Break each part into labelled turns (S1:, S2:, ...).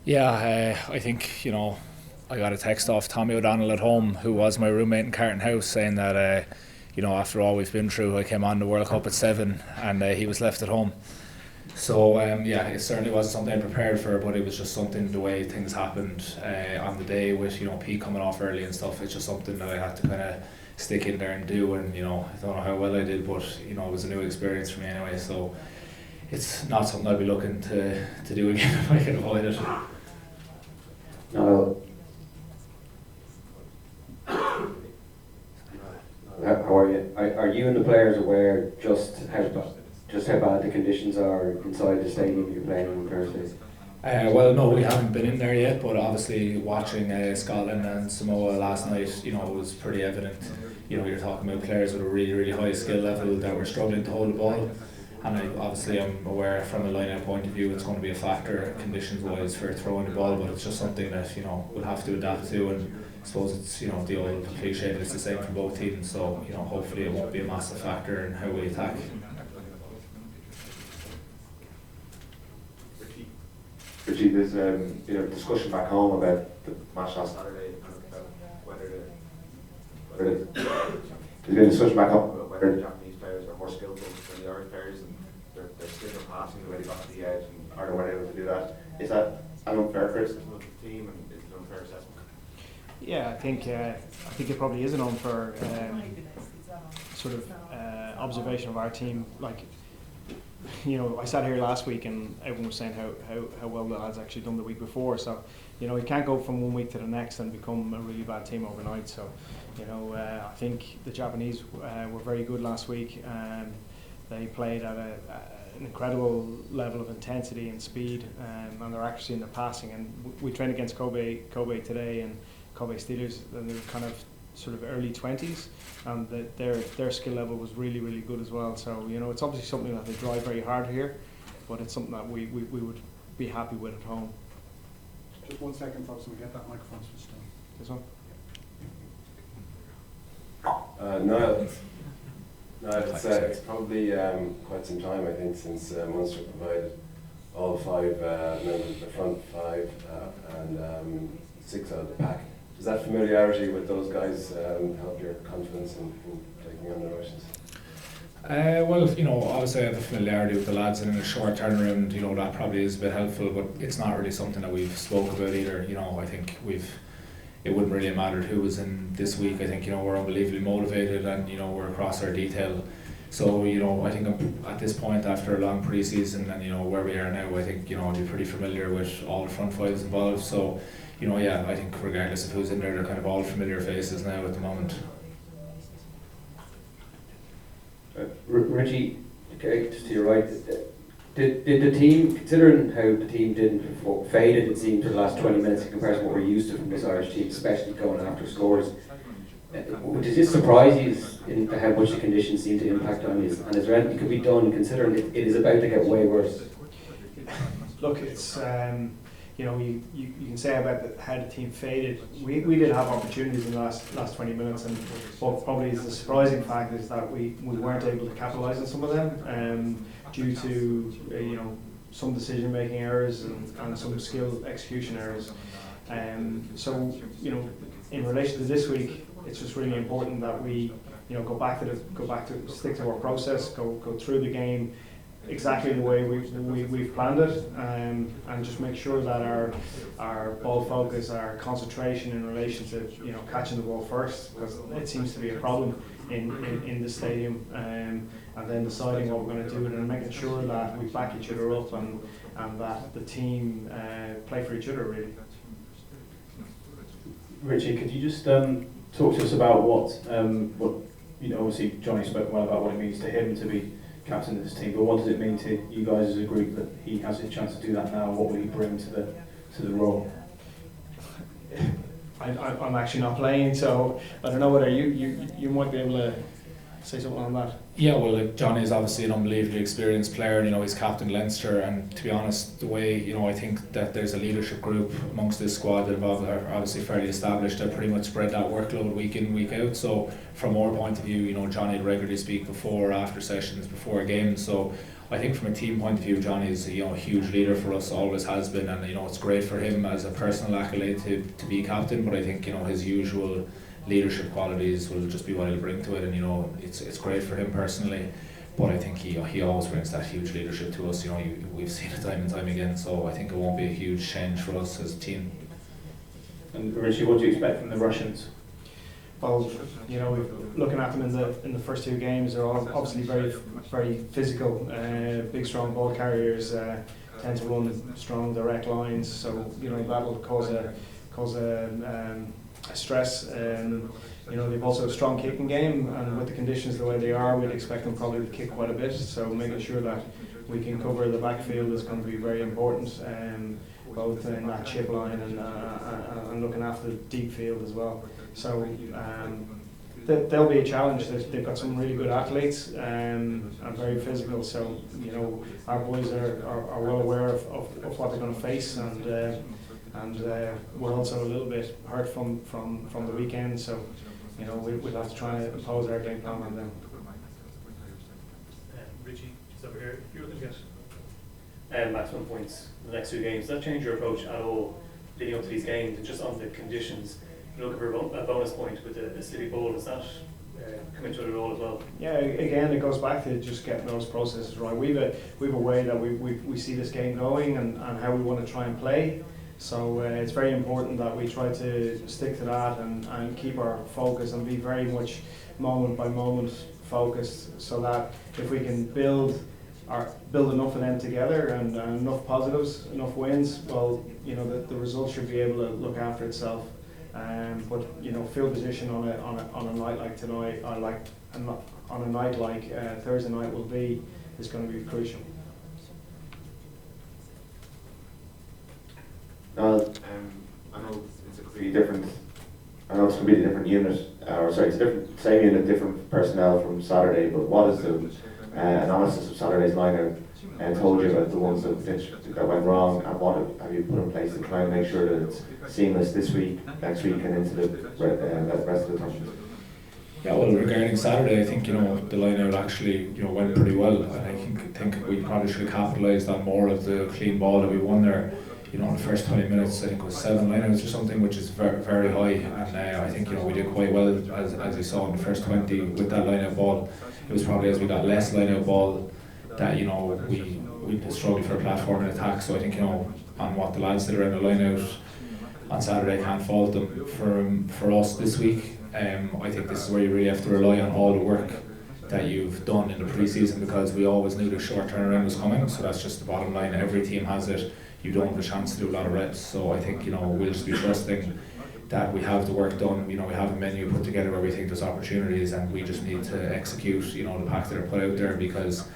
S1: Yeah, I think I got a text off Tommy O'Donnell at home, who was my roommate in Carton House, saying that after all we've been through, I came on the World Cup at 7, and he was left at home. So yeah, it certainly wasn't something I prepared for, but it was just something the way things happened on the day with Pete coming off early and stuff. It's just something that I had to kind of stick in there and do, and I don't know how well I did, but it was a new experience for me anyway. So it's not something I'll be looking to do again if I can avoid it.
S2: No. How are you? Are you and the players aware just how bad the conditions are inside the stadium you're playing on Thursday?
S1: Well, no, we haven't been in there yet, but obviously watching Scotland and Samoa last night, it was pretty evident. You're talking about players with a really, really high skill level that were struggling to hold the ball. And I'm aware from a line-out point of view it's going to be a factor conditions-wise for throwing the ball, but it's just something that we'll have to adapt to, and I suppose it's the old cliche that it's the same for both teams. So hopefully it won't be a massive factor in how we attack.
S3: Richie, there's discussion back home about the match last Saturday, about whether there's been discussion back home about whether the Japanese players are more skillful than the Irish players, and they're still passing the way they got to the edge and aren't able to do that. Is that an unfair criticism of the team, and is it an unfair assessment?
S4: Yeah, I think it probably is an unfair observation of our team. Like, I sat here last week and everyone was saying how well the lads actually done the week before. So, you can't go from one week to the next and become a really bad team overnight. So, I think the Japanese were very good last week. They played at an incredible level of intensity and speed, and their accuracy in their passing. And we trained against Kobe today, and Kobe Steelers, and they're kind of sort of early 20s, and their skill level was really, really good as well. So it's obviously something that they drive very hard here, but it's something that we would be happy with at home.
S5: Just 1 second, folks, and we get that microphone switched on.
S4: This one?
S6: No, it's probably quite some time, I think, since Munster provided all 5 members of the front 5 and 6 out of the pack. Does that familiarity with those guys help your confidence in taking on the Russians?
S1: Well, obviously I have the familiarity with the lads, and in a short turnaround, that probably is a bit helpful, but it's not really something that we've spoke about either. I think it wouldn't really have mattered who was in this week. I think, we're unbelievably motivated, and, we're across our detail. So, I think at this point, after a long pre-season and, where we are now, I think, I'll be pretty familiar with all the front 5s involved. So, I think regardless of who's in there, they're kind of all familiar faces now at the moment.
S2: Richie, okay, just to your right, did the team, considering how the team didn't faded, it seemed, for the last 20 minutes in comparison to what we're used to from this Irish team, especially going after scores, does this surprise you in how much the conditions seem to impact on you? And is there anything that could be done, considering it is about to get way worse?
S4: Look, it's you can say about how the team faded. We did have opportunities in the last 20 minutes, and what probably is the surprising fact is that we weren't able to capitalise on some of them due to some decision making errors and some skill execution errors. So in relation to this week, it's just really important that we go back to stick to our process, go through the game exactly the way we've planned it, and just make sure that our ball focus, our concentration in relation to catching the ball first, because it seems to be a problem in the stadium, and then deciding what we're going to do and making sure that we back each other up and that the team play for each other really.
S5: Richie, could you just talk to us about what obviously Johnny spoke well about what it means to him to be captain of this team, but what does it mean to you guys as a group that he has a chance to do that now? What will he bring to the role?
S4: I'm actually not playing, so I don't know whether you might be able to say something on that?
S1: Yeah, well, like Johnny is obviously an unbelievably experienced player. You know, he's captain Leinster, and to be honest, the way I think that there's a leadership group amongst this squad that are obviously fairly established. That pretty much spread that workload week in, week out. So from our point of view, Johnny would regularly speak before, after sessions, before games. So I think from a team point of view, Johnny is a huge leader for us, always has been, and it's great for him as a personal accolade to be captain. But I think his usual leadership qualities will just be what he'll bring to it, and it's great for him personally. But I think he always brings that huge leadership to us. We've seen it time and time again. So I think it won't be a huge change for us as a team.
S5: And Richie, what do you expect from the Russians?
S4: Well, looking at them in the first two games, they're all obviously very, very physical, big, strong ball carriers, tend to run strong direct lines. So that'll cause a stress. They've also a strong kicking game, and with the conditions the way they are, we'd expect them probably to kick quite a bit. So making sure that we can cover the backfield is going to be very important, both in that chip line and looking after the deep field as well. So they'll be a challenge. They've got some really good athletes and very physical. So our boys are well aware of what they're going to face, and we're also a little bit hurt from the weekend. So we'll have to try and impose our game plan on them.
S7: Richie, just over here. You're looking to get maximum points in the next two games. Does that change your approach at all leading up to these games, and just on the conditions? You're looking for a bonus point with a City Bowl. Does that come into it at all as well?
S4: Yeah, again, it goes back to just getting those processes right. We've a way that we see this game going and how we want to try and play. So it's very important that we try to stick to that and keep our focus and be very much moment by moment focused, so that if we can build enough of them together and enough positives, enough wins, well, the result should be able to look after itself. But field position on a night like tonight, or on a night like Thursday night is going to be crucial.
S3: I know it's a completely different. I know it's a completely different unit, it's a same unit, different personnel from Saturday. But what is the analysis of Saturday's lineup and told you about the ones that went wrong, and what have you put in place to try and make sure that it's seamless this week, next week, and into the rest of the time?
S1: Yeah, well, regarding Saturday, I think the line-out actually went pretty well. And I think we probably should have capitalised on more of the clean ball that we won there. In the first 20 minutes, I think it was 7 line-outs or something, which is very, very high. And I think we did quite well, as you saw in the first 20 with that line-out ball. It was probably as we got less line-out ball that we struggled for a platform in attack. So I think on what the lads did around the line-out on Saturday, I can't fault them. For us this week, I think this is where you really have to rely on all the work that you've done in the pre-season, because we always knew the short turnaround was coming. So that's just the bottom line. Every team has it. You don't have a chance to do a lot of reps. So I think we'll just be trusting that we have the work done. We have a menu put together where we think there's opportunities, and we just need to execute the pack that are put out there, because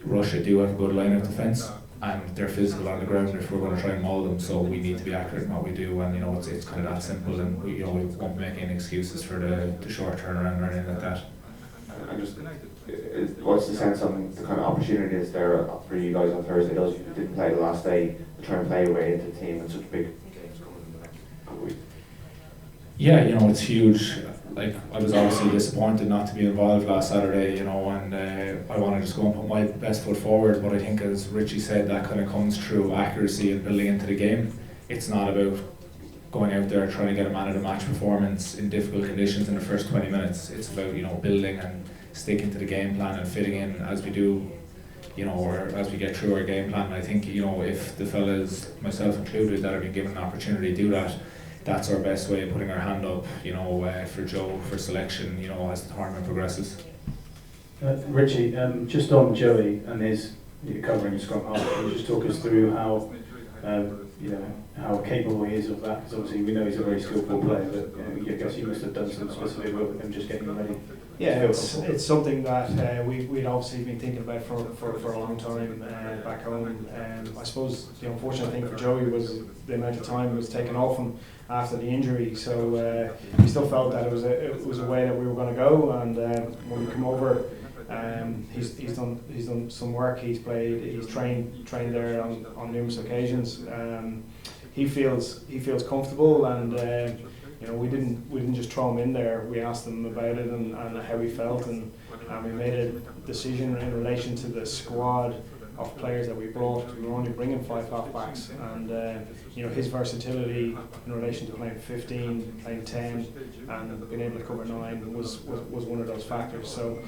S1: Russia do have a good line of defence and they're physical on the ground if we're going to try and maul them. So we need to be accurate in what we do, and it's kind of that simple, and we won't make any excuses for the short turnaround or anything like that.
S3: What's the sense on the kind of opportunities there for you guys on Thursday? Those who didn't play the last day, to try and play your way into the team and such big games coming in the next couple of weeks?
S1: Yeah, it's huge. Like, I was obviously disappointed not to be involved last Saturday, and I want to just go and put my best foot forward. But I think, as Richie said, that kind of comes through accuracy and building into the game. It's not about going out there trying to get a man of the match performance in difficult conditions in the first 20 minutes. It's about building and sticking to the game plan and fitting in as we do, or as we get through our game plan. And I think if the fellas, myself included, that have been given an opportunity to do that, that's our best way of putting our hand up, for Joe for selection, as the tournament progresses.
S5: Richie, just on Joey and his covering scrum half, can you just talk us through how how capable he is of that, because obviously we know he's a very skillful player, but I guess you must have done some specific work with him just getting him ready.
S4: Yeah, it's something that we'd obviously been thinking about for a long time back home. I suppose the unfortunate thing for Joey was the amount of time was taken off him after the injury, so we still felt that it was a way that we were going to go, and when we come over, he's done some work. He's trained there on numerous occasions. He feels comfortable, and we didn't just throw him in there. We asked him about it and how he felt, and we made a decision in relation to the squad of players that we brought. We were only bringing 5 half-backs, and his versatility in relation to playing 15, playing 10, and being able to cover 9 was one of those factors. So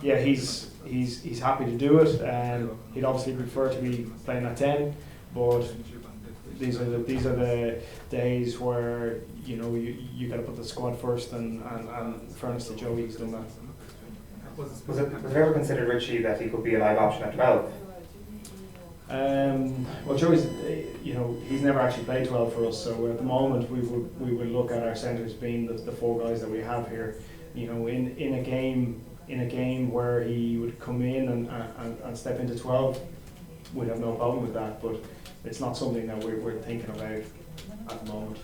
S4: he's happy to do it. He'd obviously prefer to be playing at 10, but these are the days where you got to put the squad first, and fairness to Joey, he's done that.
S8: Was it ever considered, Richie, that he could be a live option at 12?
S4: Well, Joey's, he's never actually played 12 for us, so at the moment we would look at our centres being the 4 guys that we have here. In a game where he would come in and step into 12, we'd have no problem with that, but it's not something that we're thinking about at the moment.